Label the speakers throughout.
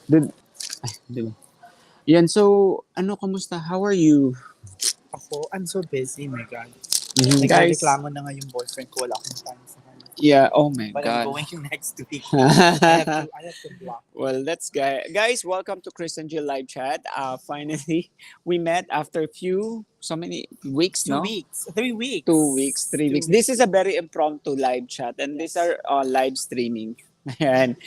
Speaker 1: Did, di ba? Yan, so, kamusta? How are you?
Speaker 2: Ako, I'm so busy, my God.
Speaker 1: Guys,
Speaker 2: Nagreklamo na nga yung boyfriend ko, wala akong time sa kanya.
Speaker 1: yeah, oh my
Speaker 2: But I'm
Speaker 1: God.
Speaker 2: going next week. I have to block.
Speaker 1: Well, that's guys. Welcome to Chris and Jill live chat. Finally, we met after so many weeks,
Speaker 2: 2 weeks. 3 weeks.
Speaker 1: 2 weeks, 3 weeks. This is a very impromptu live chat, and these
Speaker 2: Yes.
Speaker 1: are live streaming. And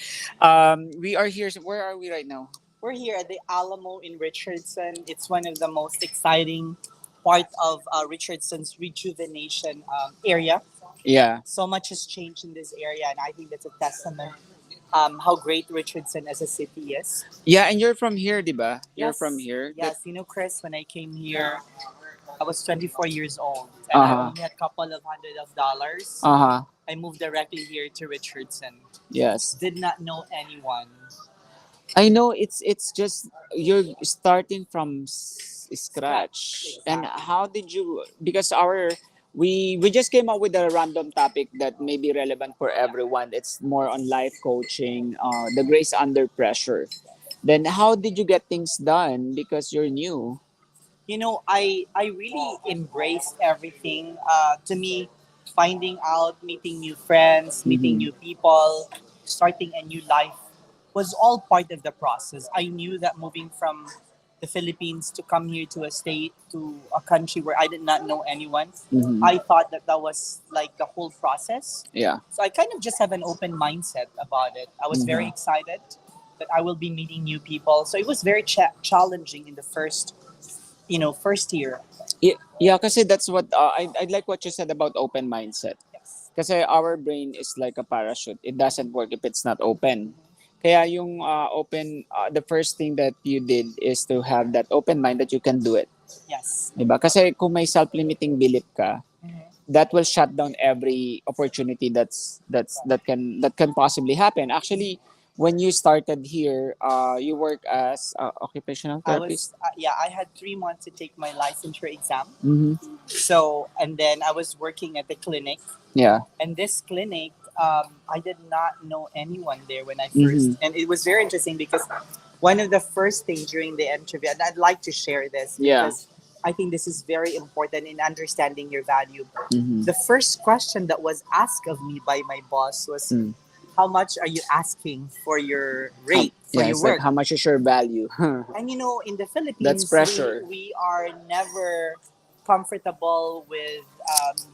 Speaker 1: we are here. Where are we right now?
Speaker 2: We're here at the Alamo in Richardson. It's one of the most exciting part of Richardson's rejuvenation area.
Speaker 1: Yeah,
Speaker 2: So much has changed in this area, and I think that's a testament how great Richardson as a city is.
Speaker 1: yeah. And you're from here, diba? You're
Speaker 2: Yes.
Speaker 1: from here.
Speaker 2: Yes, Chris, when I came here, I was 24 years old, and I only had a couple of $100s. I moved directly here to Richardson.
Speaker 1: Yes.
Speaker 2: Did not know anyone.
Speaker 1: I know it's just you're starting from scratch. And
Speaker 2: Exactly.
Speaker 1: how did you, because we just came up with a random topic that may be relevant for everyone. It's more on life coaching, the grace under pressure. Then how did you get things done because you're new?
Speaker 2: I really embraced everything. To me, finding out, meeting new friends, meeting
Speaker 1: Mhm.
Speaker 2: new people, starting a new life was all part of the process. I knew that moving from the Philippines to come here to a state, to a country where I did not know anyone,
Speaker 1: Mhm.
Speaker 2: I thought that was like the whole process.
Speaker 1: Yeah.
Speaker 2: So I kind of just have an open mindset about it. I was very
Speaker 1: Mhm.
Speaker 2: excited that I will be meeting new people. So it was very challenging in the first year.
Speaker 1: Yeah, yeah, kasi that's what I like what you said about open mindset.
Speaker 2: Yes.
Speaker 1: Kasi our brain is like a parachute. It doesn't work if it's not open. Kaya yung the first thing that you did is to have that open mind that you can do it.
Speaker 2: Yes.
Speaker 1: 'Di ba? Kasi kung may self-limiting belief ka,
Speaker 2: Mhm.
Speaker 1: that will shut down every opportunity that can possibly happen. Actually, when you started here, you work as occupational therapist.
Speaker 2: I had 3 months to take my licensure exam.
Speaker 1: Mm-hmm.
Speaker 2: So, and then I was working at the clinic.
Speaker 1: Yeah.
Speaker 2: And this clinic, I did not know anyone there when I first,
Speaker 1: Mm-hmm.
Speaker 2: and it was very interesting because one of the first things during the interview, and I'd like to share this
Speaker 1: Yeah.
Speaker 2: because I think this is very important in understanding your value.
Speaker 1: Mm-hmm.
Speaker 2: The first question that was asked of me by my boss was,
Speaker 1: Mm.
Speaker 2: "How much are you asking for your rate for
Speaker 1: Yeah,
Speaker 2: your
Speaker 1: it's like
Speaker 2: work?"
Speaker 1: how much is your value?
Speaker 2: And in the
Speaker 1: That's
Speaker 2: Philippines,
Speaker 1: pressure.
Speaker 2: we are never comfortable with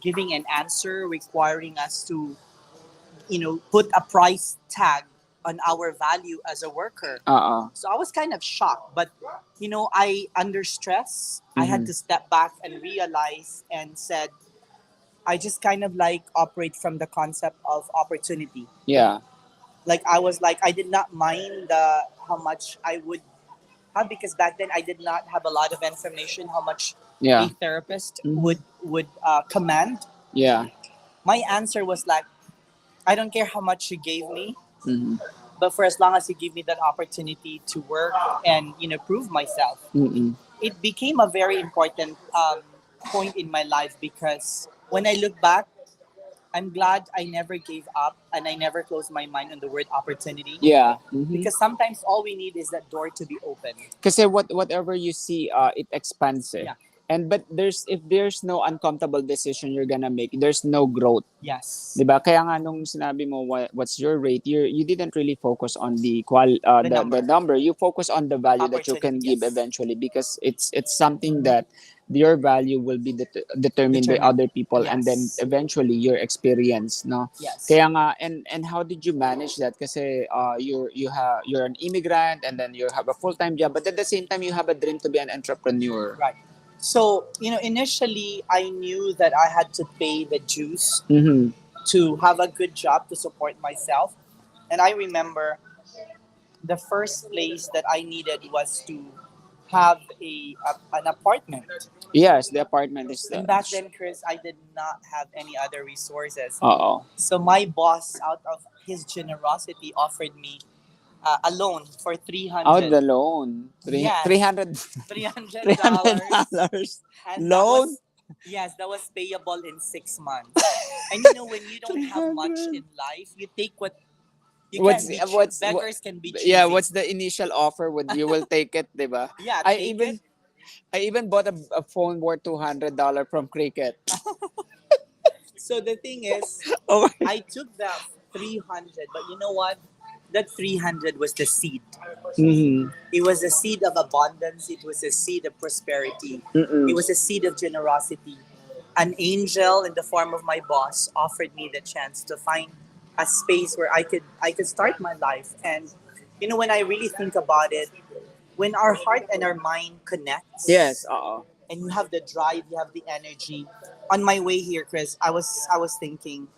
Speaker 2: giving an answer requiring us to, put a price tag on our value as a worker.
Speaker 1: Uh-uh.
Speaker 2: So I was kind of shocked, but I under stress, I had
Speaker 1: Mhm.
Speaker 2: to step back and realize and said, I just kind of like operate from the concept of opportunity.
Speaker 1: Yeah.
Speaker 2: Like I was like I did not mind the how much I would have because back then I did not have a lot of information how much
Speaker 1: Yeah.
Speaker 2: a therapist
Speaker 1: Mhm.
Speaker 2: would command.
Speaker 1: Yeah.
Speaker 2: My answer was like, I don't care how much you gave me,
Speaker 1: Mhm.
Speaker 2: but for as long as you give me that opportunity to work and prove myself.
Speaker 1: Mm-mm.
Speaker 2: It became a very important point in my life because when I look back, I'm glad I never gave up and I never closed my mind on the word opportunity.
Speaker 1: Yeah. Mhm.
Speaker 2: Because sometimes all we need is that door to be open.
Speaker 1: Kasi whatever you see, it expands eh.
Speaker 2: Yeah.
Speaker 1: And but if there's no uncomfortable decision you're gonna make, there's no growth.
Speaker 2: Yes.
Speaker 1: 'Di ba? Kaya nga nung sinabi mo what's your rate, you didn't really focus on
Speaker 2: The
Speaker 1: the
Speaker 2: number.
Speaker 1: number. You focus on the value that you can
Speaker 2: Opportunity,
Speaker 1: give
Speaker 2: yes.
Speaker 1: eventually because it's something that your value will be determined by
Speaker 2: Determined.
Speaker 1: other people and then
Speaker 2: Yes.
Speaker 1: eventually your experience, no?
Speaker 2: Yes.
Speaker 1: Kaya nga and how did you manage that? Kasi you're an immigrant and then you have a full-time job but at the same time you have a dream to be an entrepreneur.
Speaker 2: Right. So, initially I knew that I had to pay the dues
Speaker 1: Mm-hmm.
Speaker 2: to have a good job to support myself. And I remember the first place that I needed was to have an apartment.
Speaker 1: Yes, the apartment is
Speaker 2: And back then, Chris, I did not have any other resources.
Speaker 1: Uh-oh.
Speaker 2: So my boss, out of his generosity, offered me a loan for
Speaker 1: Out
Speaker 2: 300.
Speaker 1: the loan.
Speaker 2: Yes,
Speaker 1: 300
Speaker 2: $300.
Speaker 1: $300
Speaker 2: And that
Speaker 1: loan.
Speaker 2: was, yes, that was payable in 6 months. And when you don't have much
Speaker 1: 300.
Speaker 2: in life, you take what You
Speaker 1: what's
Speaker 2: can't be
Speaker 1: what's what,
Speaker 2: beggars can be
Speaker 1: yeah,
Speaker 2: choosy.
Speaker 1: what's the initial offer? Would you will take it, diba?
Speaker 2: Yeah,
Speaker 1: I
Speaker 2: take it.
Speaker 1: even I even bought a phone worth $200 from Cricket.
Speaker 2: So the thing is,
Speaker 1: Oh,
Speaker 2: I took that 300, but you know what? That 300 was the seed.
Speaker 1: mm-hmm.
Speaker 2: It was a seed of abundance. It was a seed of prosperity. It
Speaker 1: Mm-mm.
Speaker 2: was a seed of generosity. An angel in the form of my boss offered me the chance to find a space where I could start my life. And when I really think about it, when our heart and our mind
Speaker 1: Yes,
Speaker 2: connects,
Speaker 1: uh-oh.
Speaker 2: and you have the drive, you have the energy. On my way here, Chris, I was thinking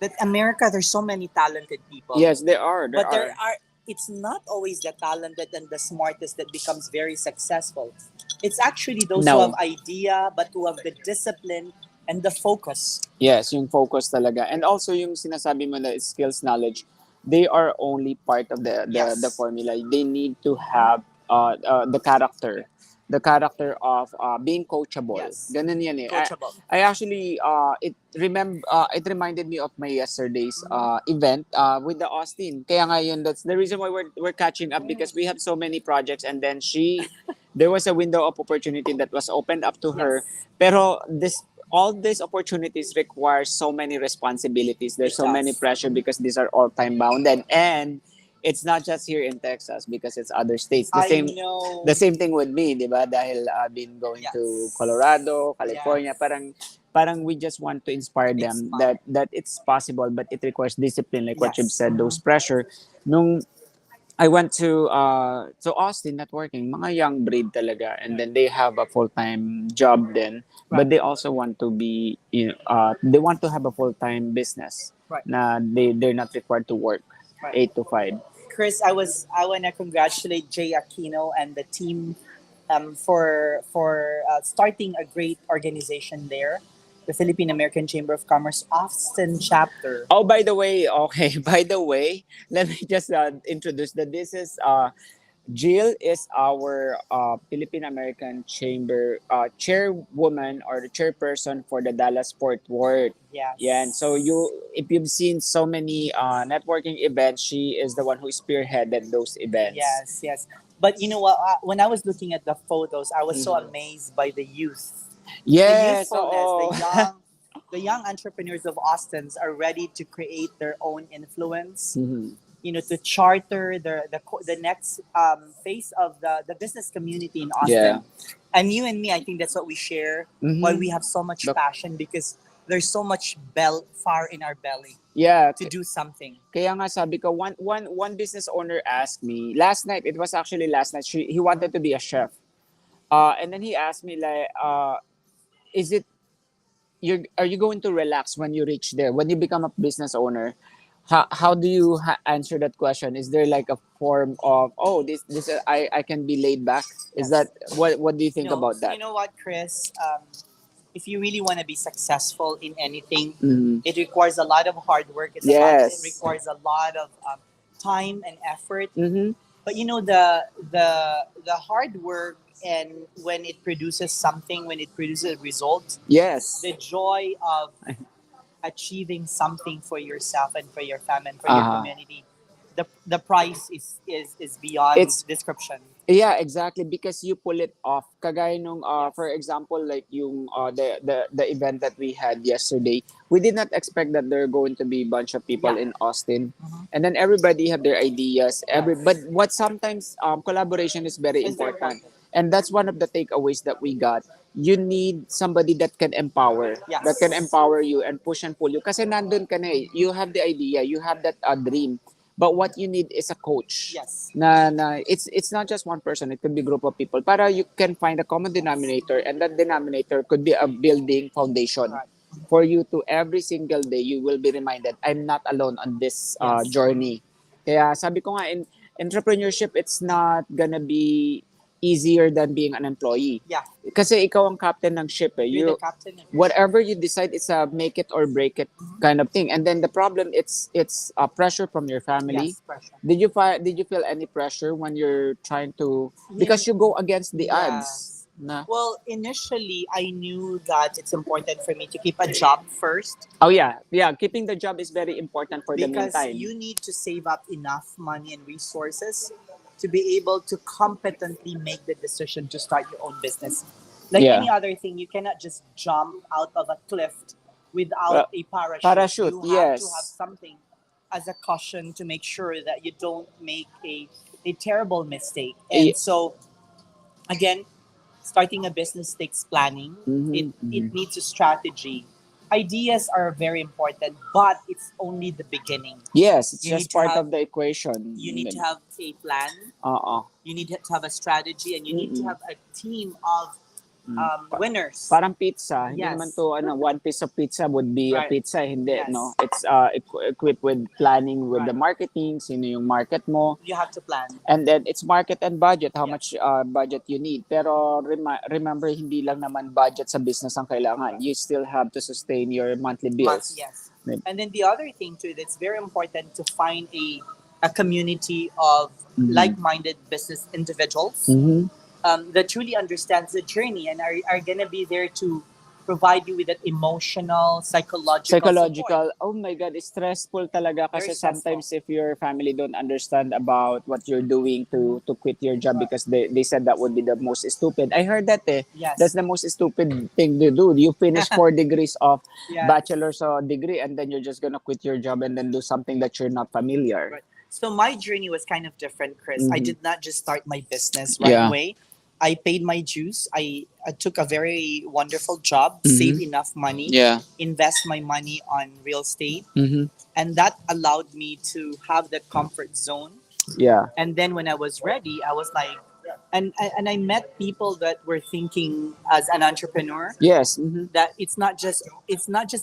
Speaker 2: that America, there's so many talented people,
Speaker 1: Yes, there
Speaker 2: but there
Speaker 1: are.
Speaker 2: are. It's not always the talented and the smartest that becomes very successful. It's actually those who have
Speaker 1: No.
Speaker 2: idea, but who have the discipline and the focus.
Speaker 1: Yes, yung focus talaga. And also yung sinasabi mo na skills knowledge, they are only part of the
Speaker 2: Yes.
Speaker 1: formula. They need to have the character. The character of being coachable.
Speaker 2: Yes.
Speaker 1: Ganun yan eh.
Speaker 2: Coachable.
Speaker 1: I actually it reminded me of my yesterday's event with the Austin. Kaya nga yun, that's the reason why we're catching up because we have so many projects and then there was a window of opportunity that was opened up to her.
Speaker 2: Yes.
Speaker 1: Pero this all these opportunities require so many responsibilities. There's
Speaker 2: It
Speaker 1: so many
Speaker 2: does.
Speaker 1: pressure because these are all time bounded, and it's not just here in Texas because it's other states. The
Speaker 2: I
Speaker 1: same
Speaker 2: know.
Speaker 1: the same thing with me, 'di ba? Dahil I've been going to
Speaker 2: Yes.
Speaker 1: Colorado, California,
Speaker 2: Yes.
Speaker 1: parang we just want to inspire them
Speaker 2: Inspire.
Speaker 1: that it's possible but it requires discipline like what you've
Speaker 2: Yes.
Speaker 1: said, those pressure. Nung I went to Austin networking, mga young breed talaga, and then they have a full time job then,
Speaker 2: Right.
Speaker 1: but they also want to be they want to have a full time business.
Speaker 2: Right.
Speaker 1: Na they're not required to work
Speaker 2: Right.
Speaker 1: 8 to 5.
Speaker 2: Chris, I want to congratulate Jay Aquino and the team for starting a great organization there, the Philippine American Chamber of Commerce Austin chapter.
Speaker 1: Oh, by the way, okay, by the way, let me just introduce that this is Jill is our Philippine American Chamber chairwoman or the chairperson for the Dallas Fort Worth.
Speaker 2: Yes.
Speaker 1: Yeah, and so if you've seen so many networking events, she is the one who spearheaded those events.
Speaker 2: Yes, yes. But you know what? When I was looking at the photos, I was so
Speaker 1: Mhm.
Speaker 2: amazed by the youth, the
Speaker 1: Yes,
Speaker 2: youthfulness,
Speaker 1: oo.
Speaker 2: the young entrepreneurs of Austin's are ready to create their own influence.
Speaker 1: Mhm.
Speaker 2: To charter the next phase of the business community in
Speaker 1: Yeah.
Speaker 2: Austin. And you and me, I think that's what we share. Why we
Speaker 1: Mhm.
Speaker 2: have so much
Speaker 1: The-
Speaker 2: passion, because there's so much fire in our belly
Speaker 1: Yeah,
Speaker 2: to do something.
Speaker 1: kaya nga sabi ko, one business owner asked me last night. It was actually last night. He wanted to be a chef. And then he asked me like, is it are you going to relax when you reach there when you become a business owner? How do you answer that question? Is there like a form of this I can be laid back? Is
Speaker 2: Yes.
Speaker 1: that what do you think about that?
Speaker 2: You know what, Chris? If you really want to be successful in anything,
Speaker 1: Mhm.
Speaker 2: it requires a lot of hard work. It
Speaker 1: Yes.
Speaker 2: requires a lot of time and effort.
Speaker 1: Mm-hmm.
Speaker 2: But the hard work, and when it produces something, when it produces a result,
Speaker 1: Yes.
Speaker 2: the joy of achieving something for yourself and for your family and for your
Speaker 1: Uh-huh.
Speaker 2: community, the price is beyond
Speaker 1: It's
Speaker 2: description.
Speaker 1: Yeah, exactly. Because you pull it off. Kagaya nung,
Speaker 2: Yes.
Speaker 1: for example, like yung the event that we had yesterday, we did not expect that there are going to be a bunch of people
Speaker 2: Yeah.
Speaker 1: in Austin,
Speaker 2: Mhm.
Speaker 1: and then everybody have their ideas.
Speaker 2: Yes.
Speaker 1: But what sometimes collaboration is very
Speaker 2: It's very
Speaker 1: important,
Speaker 2: important.
Speaker 1: and that's one of the takeaways that we got. You need somebody that can empower,
Speaker 2: Yes.
Speaker 1: that can empower you and push and pull you. Kasi nandun ka na eh. You have the idea, you have that dream. But what you need is a coach.
Speaker 2: Yes.
Speaker 1: It's not just one person. It could be a group of people. Para you can find a common denominator, and that denominator could be a building foundation
Speaker 2: Right.
Speaker 1: for you to every single day you will be reminded I'm not alone on this
Speaker 2: Yes.
Speaker 1: journey. Kaya sabi ko nga in entrepreneurship it's not gonna be easier than being an employee.
Speaker 2: Yeah.
Speaker 1: Kasi ikaw ang captain ng ship eh.
Speaker 2: You're the captain of your
Speaker 1: Whatever you decide, it's a make it or break it kind of thing. And then the problem, it's pressure from your family.
Speaker 2: Yes, pressure.
Speaker 1: Did you feel any pressure when you're trying to because you go against the odds? Na?
Speaker 2: Well, initially, I knew that it's important for me to keep a job first
Speaker 1: Oh yeah, yeah. Keeping the job is very important for the
Speaker 2: because
Speaker 1: meantime.
Speaker 2: you need to save up enough money and resources to be able to competently make the decision to start your own business. Like
Speaker 1: Yeah.
Speaker 2: any other thing, you cannot just jump out of a cliff
Speaker 1: Uh,
Speaker 2: without a parachute.
Speaker 1: Parachute,
Speaker 2: You have to have
Speaker 1: yes.
Speaker 2: something as a caution to make sure that you don't make a terrible mistake.
Speaker 1: Eh,
Speaker 2: And so, again, starting a business takes planning. It
Speaker 1: mhm.
Speaker 2: needs a strategy. Ideas are very important, but it's only the beginning.
Speaker 1: Yes, it's
Speaker 2: You need
Speaker 1: just
Speaker 2: to
Speaker 1: part
Speaker 2: have
Speaker 1: of the equation.
Speaker 2: you need to have a plan.
Speaker 1: Oo.
Speaker 2: You need to have a strategy, and you need to
Speaker 1: Mm-mm.
Speaker 2: have a team of
Speaker 1: Mm.
Speaker 2: winners.
Speaker 1: Parang pizza, hindi naman
Speaker 2: Yes.
Speaker 1: to one piece of pizza would be a
Speaker 2: Right.
Speaker 1: pizza, hindi,
Speaker 2: Yes.
Speaker 1: no? It's equipped with planning with the
Speaker 2: Right.
Speaker 1: marketing, sino yung market mo,
Speaker 2: You have to plan.
Speaker 1: and then it's market and budget, how
Speaker 2: Yes.
Speaker 1: much budget you need. Pero remember, hindi lang naman budget sa business ang kailangan. You still have to sustain your monthly bills.
Speaker 2: Yes.
Speaker 1: Right.
Speaker 2: And then the other thing too, that's very important to find a community of
Speaker 1: Mhm.
Speaker 2: like-minded business individuals
Speaker 1: Mhm.
Speaker 2: that truly understands the journey and are gonna be there to provide you with that emotional, psychological support.
Speaker 1: Psychological, oh my God, it's stressful talaga
Speaker 2: Very
Speaker 1: kasi
Speaker 2: stressful.
Speaker 1: sometimes if your family don't understand about what you're doing to quit your job because they said that would be the most stupid. I heard that
Speaker 2: Yes.
Speaker 1: that's the most stupid thing to do. You finish 4 degrees of
Speaker 2: Yes.
Speaker 1: bachelor's degree and then you're just gonna quit your job and then do something that you're not familiar.
Speaker 2: Right. So my journey was kind of different, Chris. I
Speaker 1: Mhm.
Speaker 2: did not just start my business right
Speaker 1: Yeah.
Speaker 2: away. I paid my dues. I took a very wonderful job,
Speaker 1: Mhm.
Speaker 2: save enough money,
Speaker 1: Yeah.
Speaker 2: invest my money on real estate,
Speaker 1: Mm-hmm.
Speaker 2: and that allowed me to have that comfort zone.
Speaker 1: Yeah.
Speaker 2: And then when I was ready, I was like, and I met people that were thinking as an entrepreneur
Speaker 1: Yes. Mm-hmm.
Speaker 2: that it's not just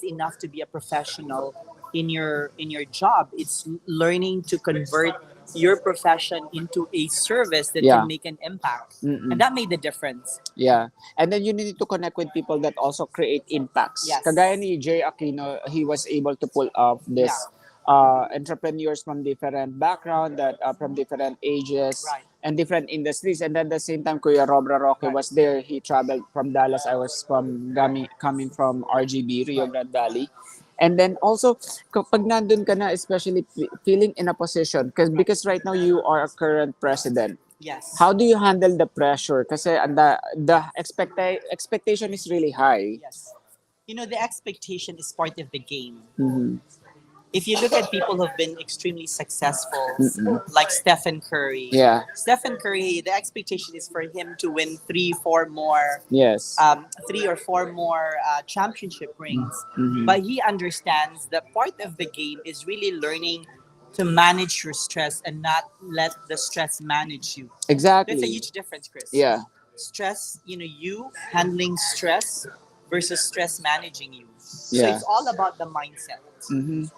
Speaker 2: enough to be a professional in your job. It's learning to convert your profession into a service that
Speaker 1: Yeah.
Speaker 2: can make an impact,
Speaker 1: Mm-mm.
Speaker 2: and that made the difference.
Speaker 1: Yeah. And then you need to connect with people that also create impacts.
Speaker 2: Yes.
Speaker 1: Kagaya ni Jay Aquino, he was able to pull off this entrepreneurs from different background, that from different ages
Speaker 2: Right.
Speaker 1: and different industries. And then at the same time, Kuya Robra Roque
Speaker 2: Right.
Speaker 1: was there. He traveled from Dallas. I was coming from RGB, Rio
Speaker 2: Right.
Speaker 1: Grande Valley. And then also, kapag nandun ka na, especially feeling in a position, because right now you are a current president.
Speaker 2: Yes.
Speaker 1: How do you handle the pressure? Kasi the expectation is really high.
Speaker 2: Yes. You know, the expectation is part of the game.
Speaker 1: Mhm.
Speaker 2: If you look at people who've been extremely successful,
Speaker 1: Mm-mm.
Speaker 2: like Stephen Curry.
Speaker 1: Yeah.
Speaker 2: Stephen Curry, the expectation is for him to win
Speaker 1: Yes.
Speaker 2: 3 or 4 more championship rings.
Speaker 1: Mhm.
Speaker 2: But he understands that part of the game is really learning to manage your stress and not let the stress manage you.
Speaker 1: Exactly.
Speaker 2: That's a huge difference, Chris.
Speaker 1: Yeah.
Speaker 2: Stress, you handling stress versus stress managing you. So
Speaker 1: Yeah.
Speaker 2: it's all about the mindset.
Speaker 1: Mhm.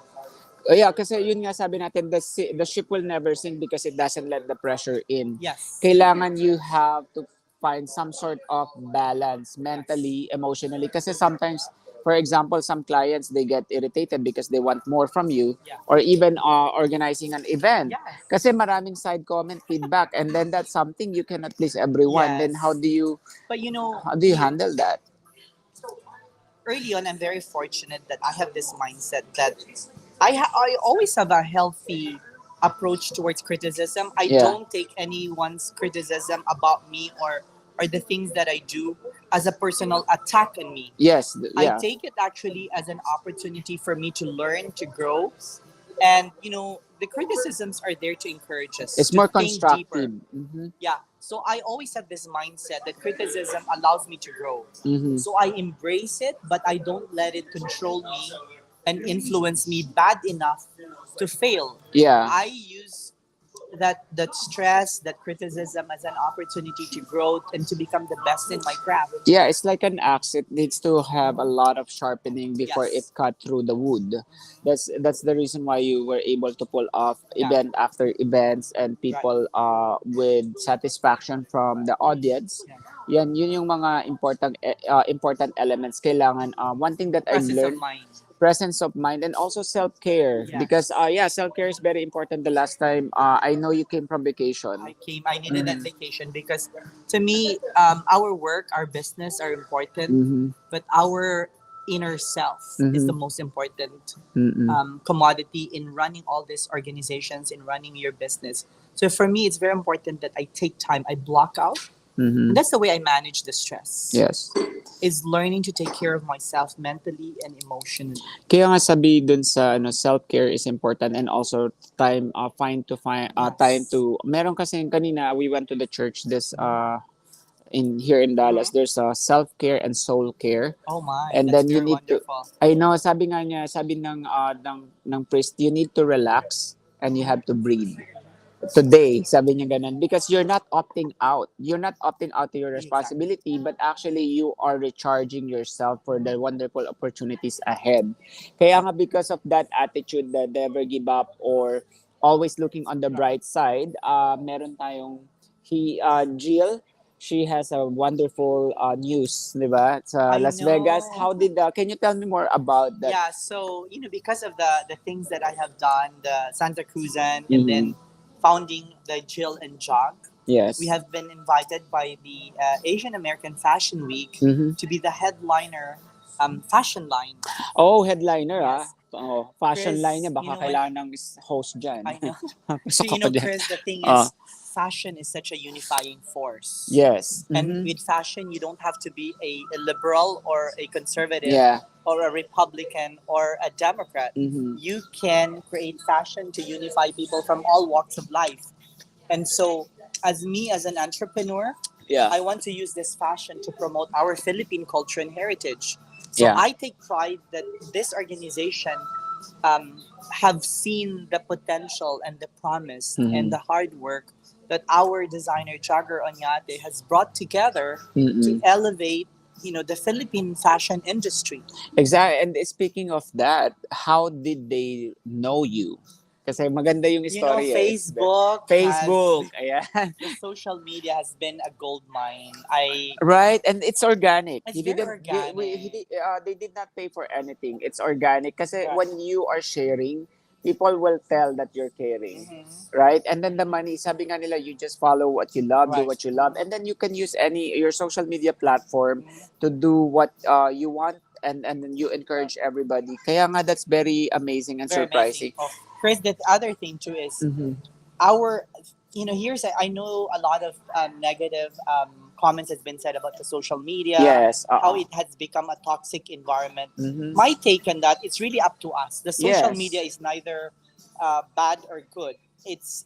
Speaker 1: Yeah, kasi yun nga sabi natin, the ship will never sink because it doesn't let the pressure in.
Speaker 2: Yes.
Speaker 1: Kailangan you have to find some sort of balance mentally, emotionally. Kasi sometimes, for example, some clients, they get irritated because they want more from you,
Speaker 2: Yeah.
Speaker 1: or even organizing an event.
Speaker 2: Yes.
Speaker 1: Kasi maraming side comment, feedback, and then that's something you cannot please everyone.
Speaker 2: Yes.
Speaker 1: Then how do you
Speaker 2: But
Speaker 1: handle that?
Speaker 2: early on, I'm very fortunate that I have this mindset that I always have a healthy approach towards criticism. I
Speaker 1: Yeah.
Speaker 2: don't take anyone's criticism about me or the things that I do as a personal attack on me.
Speaker 1: Yes.
Speaker 2: I
Speaker 1: Yeah.
Speaker 2: take it actually as an opportunity for me to learn, to grow. And, the criticisms are there to encourage us
Speaker 1: It's
Speaker 2: to
Speaker 1: more
Speaker 2: think
Speaker 1: constructive.
Speaker 2: deeper.
Speaker 1: Mhm.
Speaker 2: Yeah. So I always have this mindset that criticism allows me to grow.
Speaker 1: Mhm.
Speaker 2: So I embrace it, but I don't let it control me and influence me bad enough to fail.
Speaker 1: Yeah.
Speaker 2: I use that stress, that criticism as an opportunity to grow and to become the best in my craft.
Speaker 1: Yeah, it's like an axe. It needs to have a lot of sharpening before
Speaker 2: Yes.
Speaker 1: it cut through the wood. That's the reason why you were able to pull off
Speaker 2: Yeah.
Speaker 1: event after events and people with satisfaction from the audience.
Speaker 2: Yeah.
Speaker 1: Yun yung mga important elements. Kailangan one thing that I've
Speaker 2: Presence of
Speaker 1: learned.
Speaker 2: mind.
Speaker 1: presence of mind, and also self-care.
Speaker 2: Yes.
Speaker 1: Because yeah, self-care is very important. The last time I know you came from vacation.
Speaker 2: I needed that
Speaker 1: Mhm.
Speaker 2: vacation because to me, our work, our business are important,
Speaker 1: Mm-hmm.
Speaker 2: but our inner self is the
Speaker 1: Mm-hmm.
Speaker 2: most important
Speaker 1: Mm-hmm.
Speaker 2: commodity in running all these organizations, in running your business. So for me, it's very important that I take time, I block out,
Speaker 1: Mm-hmm.
Speaker 2: and that's the way I manage the stress.
Speaker 1: Yes.
Speaker 2: Is learning to take care of myself mentally and emotionally.
Speaker 1: Kaya nga sabi dun sa ano, self-care is important, and also time time
Speaker 2: Yes.
Speaker 1: to meron kasi kanina we went to the church this in here in Dallas. There's self-care and soul care.
Speaker 2: Oh my,
Speaker 1: And
Speaker 2: that's
Speaker 1: then you
Speaker 2: very
Speaker 1: need to,
Speaker 2: wonderful.
Speaker 1: I know, sabi nga niya, sabi ng priest, you need to relax and you have to breathe. Today, sabi niya ganun, because you're not opting out. You're not opting out to your
Speaker 2: Exactly.
Speaker 1: responsibility, but actually you are recharging yourself for the wonderful opportunities ahead. Kaya nga, because of that attitude, that never give up or always looking on the bright side, meron tayong Jill, she has a wonderful news, di ba? Sa
Speaker 2: I
Speaker 1: Las Vegas.
Speaker 2: know.
Speaker 1: How did can you tell me more about that?
Speaker 2: Yeah, so because of the things that I have done, the Santa Cruzan, and
Speaker 1: Mhm.
Speaker 2: then founding the Jill and Jog,
Speaker 1: Yes.
Speaker 2: we have been invited by the Asian American Fashion Week
Speaker 1: Mhm.
Speaker 2: to be the headliner fashion line.
Speaker 1: Oh, headliner
Speaker 2: Yes.
Speaker 1: Oh, fashion
Speaker 2: Chris,
Speaker 1: line niya. Baka
Speaker 2: when
Speaker 1: kailangan ng host dyan.
Speaker 2: I know. So
Speaker 1: Pasok ako dyan.
Speaker 2: Chris, the thing
Speaker 1: Ah,
Speaker 2: is, fashion is such a unifying force.
Speaker 1: yes.
Speaker 2: And
Speaker 1: Mhm.
Speaker 2: with fashion, you don't have to be a liberal or a conservative
Speaker 1: Yeah.
Speaker 2: or a Republican or a Democrat.
Speaker 1: Mhm.
Speaker 2: You can create fashion to unify people from all walks of life. And so, as me as an entrepreneur,
Speaker 1: Yeah.
Speaker 2: I want to use this fashion to promote our Philippine culture and heritage. So
Speaker 1: Yeah.
Speaker 2: I take pride that this organization um, have seen the potential and the promise and
Speaker 1: Mhm.
Speaker 2: the hard work that our designer Jagger Onyate has brought together to
Speaker 1: Mm-mm.
Speaker 2: elevate, the Philippine fashion industry.
Speaker 1: Exactly. And speaking of that, how did they know you? Kasi maganda yung story eh.
Speaker 2: Facebook
Speaker 1: Facebook.
Speaker 2: has
Speaker 1: Ayan.
Speaker 2: the social media has been a gold mine. I
Speaker 1: Right, and it's organic.
Speaker 2: It's
Speaker 1: He
Speaker 2: very
Speaker 1: didn't.
Speaker 2: organic.
Speaker 1: They did not pay for anything. It's organic. Kasi
Speaker 2: Right.
Speaker 1: when you are sharing, people will tell that you're caring,
Speaker 2: Mhm.
Speaker 1: right? And then the money, sabi nga nila, you just follow what you love, do
Speaker 2: Right.
Speaker 1: what you love, and then you can use any your social media platform
Speaker 2: Mhm.
Speaker 1: to do what you want, and then you encourage everybody. Kaya nga that's very amazing and
Speaker 2: Very amazing.
Speaker 1: surprising.
Speaker 2: Oh, Chris, the other thing too is
Speaker 1: Mm-hmm.
Speaker 2: our I know a lot of negative comments has been said about the social media,
Speaker 1: Yes.
Speaker 2: how it has become a toxic environment.
Speaker 1: Mm-hmm.
Speaker 2: My take on that, it's really up to us. The social
Speaker 1: Yes.
Speaker 2: media is neither bad or good. It's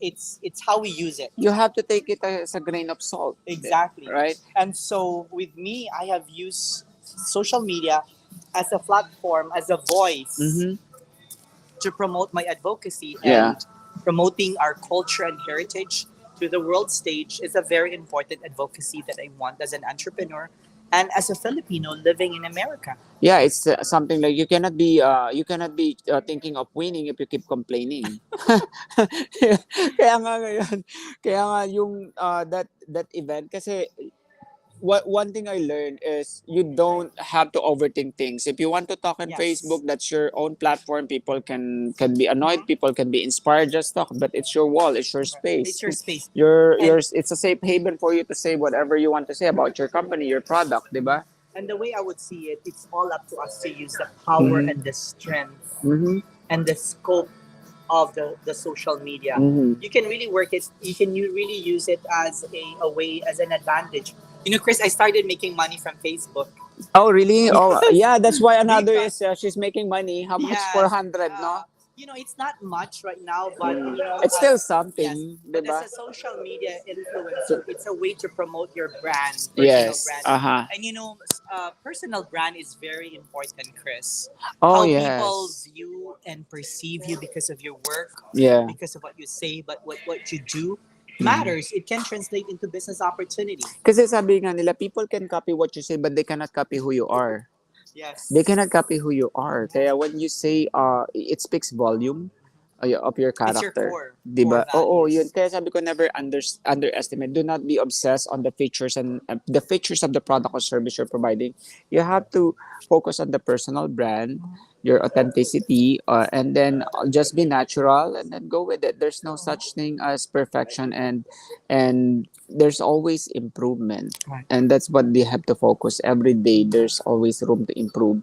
Speaker 2: how we use it.
Speaker 1: You have to take it as a grain of salt.
Speaker 2: Exactly.
Speaker 1: Right.
Speaker 2: And so with me, I have used social media as a platform, as a voice
Speaker 1: Mm-hmm.
Speaker 2: to promote my advocacy,
Speaker 1: Yeah.
Speaker 2: and promoting our culture and heritage to the world stage is a very important advocacy that I want as an entrepreneur and as a Filipino living in America.
Speaker 1: Yeah, it's something like you cannot be thinking of winning if you keep complaining. Kaya nga ngayon, kaya nga yung that event kasi what one thing I learned is you don't have to overthink things. If you want to talk on
Speaker 2: Yes.
Speaker 1: Facebook, that's your own platform. People can be annoyed, people can be inspired. Just talk, but it's your wall, it's your space.
Speaker 2: It's your space.
Speaker 1: Your
Speaker 2: And,
Speaker 1: it's a safe haven for you to say whatever you want to say about your company, your product, diba?
Speaker 2: and the way I would see it, it's all up to us to use the power
Speaker 1: Mhm.
Speaker 2: and the strength
Speaker 1: Mm-hmm.
Speaker 2: and the scope of the social media.
Speaker 1: Mm-hmm.
Speaker 2: You can really work it, you really use it as a way, as an advantage. Chris, I started making money from Facebook.
Speaker 1: Oh, really? Oh, yeah. That's why another
Speaker 2: Because
Speaker 1: is she's making money. How much?
Speaker 2: yes,
Speaker 1: 400, no?
Speaker 2: it's not much right now, but
Speaker 1: It's still
Speaker 2: yes,
Speaker 1: something,
Speaker 2: but as
Speaker 1: diba?
Speaker 2: a social media influencer, it's a way to promote your brand, personal
Speaker 1: Yes.
Speaker 2: brand.
Speaker 1: Uh-huh.
Speaker 2: And personal brand is very important, Chris.
Speaker 1: Oh,
Speaker 2: How people
Speaker 1: yes.
Speaker 2: view and perceive you because of your work,
Speaker 1: Yeah.
Speaker 2: because of what you say, but what you do
Speaker 1: Mhm.
Speaker 2: matters. It can translate into business opportunity.
Speaker 1: Kasi sabi nga nila, people can copy what you say, but they cannot copy who you are.
Speaker 2: Yes.
Speaker 1: They cannot copy who you are. Kaya when you say, it speaks volume. of your
Speaker 2: It's your
Speaker 1: character.
Speaker 2: core
Speaker 1: 'Di ba? Oo, yun.
Speaker 2: values.
Speaker 1: Kaya sabi ko, never underestimate. Do not be obsessed on the features and the features of the product or service you're providing. You have to focus on the personal brand, your authenticity, and then just be natural and then go with it. There's no such thing as perfection, and there's always improvement.
Speaker 2: Right.
Speaker 1: And that's what they have to focus every day. There's always room to improve.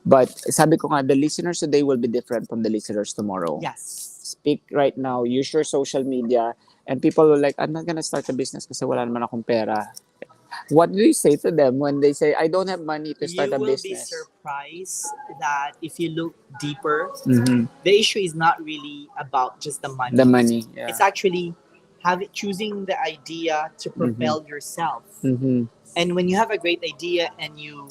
Speaker 1: But sabi ko nga, the listeners today will be different from the listeners tomorrow.
Speaker 2: Yes.
Speaker 1: Speak right now, use your social media, and people will like, I'm not gonna start a business kasi wala naman akong pera. What do you say to them when they say, I don't have money to start
Speaker 2: You
Speaker 1: a
Speaker 2: will be
Speaker 1: business?
Speaker 2: surprised that if you look deeper,
Speaker 1: Mm-hmm.
Speaker 2: the issue is not really about just the money.
Speaker 1: The money, yeah.
Speaker 2: It's actually choosing the idea to propel yourself.
Speaker 1: Mm-hmm.
Speaker 2: And when you have a great idea and you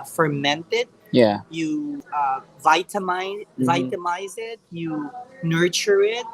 Speaker 2: ferment it,
Speaker 1: Yeah.
Speaker 2: you vitamize it, you nurture it,